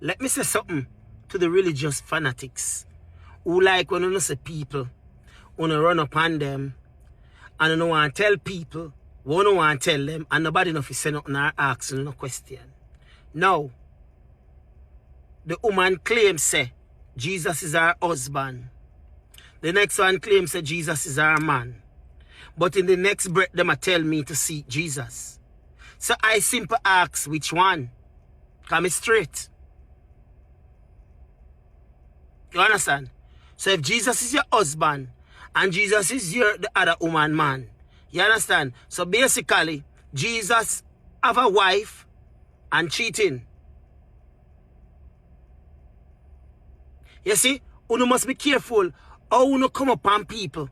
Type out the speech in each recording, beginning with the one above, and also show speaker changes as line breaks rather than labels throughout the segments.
Let me say something to the religious fanatics who like when you say people, when you run up on them, and you want to tell people, what you want to tell them, and nobody enough is saying nothing or asking no question. Now, the woman claims say Jesus is her husband. The next one claims say Jesus is her man. But in the next breath, them a tell me to seek Jesus. So I simply ask which one. Come straight. You understand? So if Jesus is your husband and Jesus is the other woman man, you understand? So basically, Jesus have a wife and cheating. You see, you must be careful how you come upon people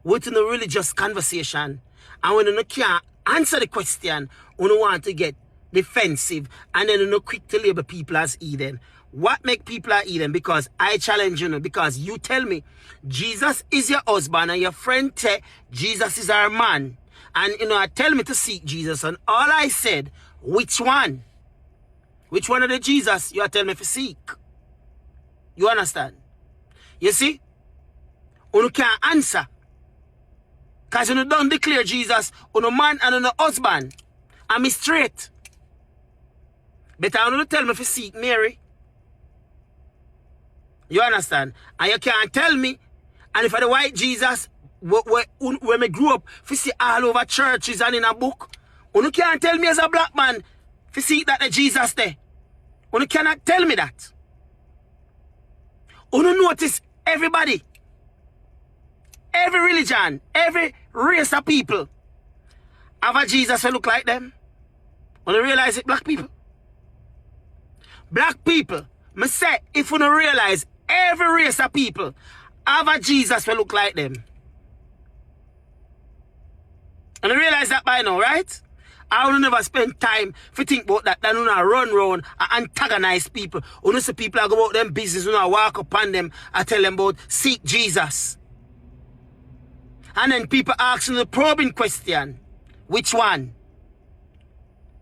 within a religious conversation, and when you can't answer the question, you want to get defensive, and then you quick to label people as heathen. What make people are heathen? Because I challenge you, because you tell me Jesus is your husband and your friend tell Jesus is our man, and tell me to seek Jesus, and all I said, which one? Which one of the Jesus you are telling me to seek? You understand? You see? You can't answer. Because you don't declare Jesus on a man and on a husband. I'm straight. But I don't tell me to seek Mary. You understand? And you can't tell me. And if I the white Jesus, when I grew up, to see all over churches and in a book, you can't tell me as a black man to see that the Jesus there. You cannot tell me that. You notice everybody, every religion, every race of people have a Jesus who look like them. You realize it, black people? Black people, I say, if you don't realize every race of people have a Jesus who look like them. And you realize that by now, right? I will never spend time to think about that. Then you run around and antagonize people. You see people that go about them business, walk upon them and tell them about seek Jesus. And then people asking the probing question, which one?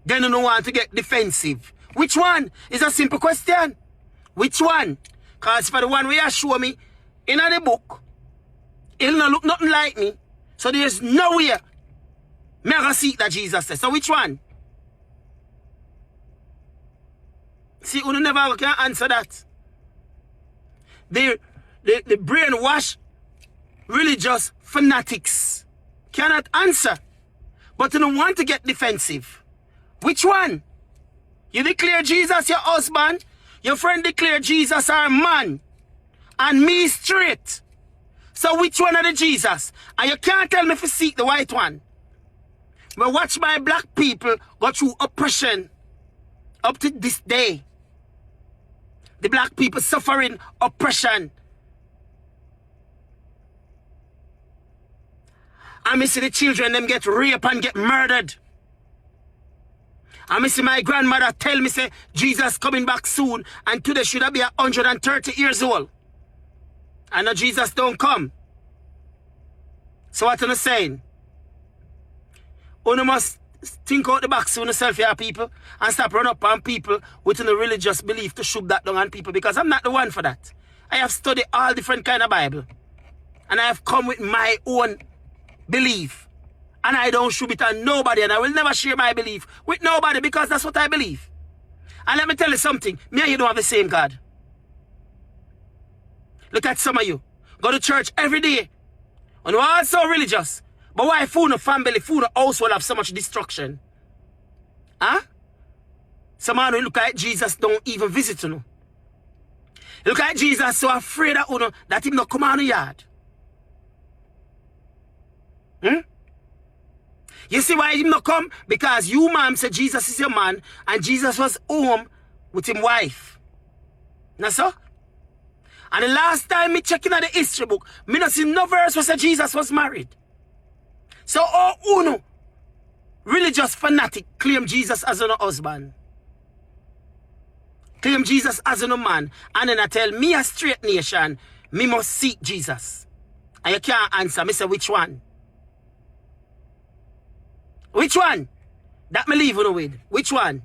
Then you don't want to get defensive. Which one? It's a simple question. Which one? Because for the one where you show me in the book, it'll not look nothing like me. So there's nowhere me gonna seek that Jesus says. So which one? See, you never can answer that. The brainwash religious fanatics cannot answer. But you don't want to get defensive. Which one? You declare Jesus your husband, your friend declare Jesus our man, and me straight. So which one are the Jesus? And you can't tell me to seek the white one. But watch my black people go through oppression up to this day. The black people suffering oppression. And I see the children them get raped and get murdered. And I see my grandmother tell me say Jesus coming back soon and today should have be 130 years old. And now Jesus don't come. So what am I saying? You must think out the box on yourself, yeah, people, and stop running up on people within a religious belief to shove that down on people, because I'm not the one for that. I have studied all different kind of Bible. And I have come with my own belief. And I don't shove it on nobody, and I will never share my belief with nobody because that's what I believe. And let me tell you something, me and you don't have the same God. Look at some of you. Go to church every day. And we're all so religious. But why food no family, food no household have so much destruction? Huh? Some man who look like Jesus don't even visit you. Look like Jesus so afraid of you that him not come on the yard. You see why him not come? Because you mom said Jesus is your man and Jesus was home with his wife. Now so? And the last time me checking out the history book, me not see no verse where say Jesus was married. So, uno, religious fanatic claim Jesus as a husband. Claim Jesus as a man. And then I tell me a straight nation, me must seek Jesus. And you can't answer. Me say, which one? Which one? That me leave you with. Which one?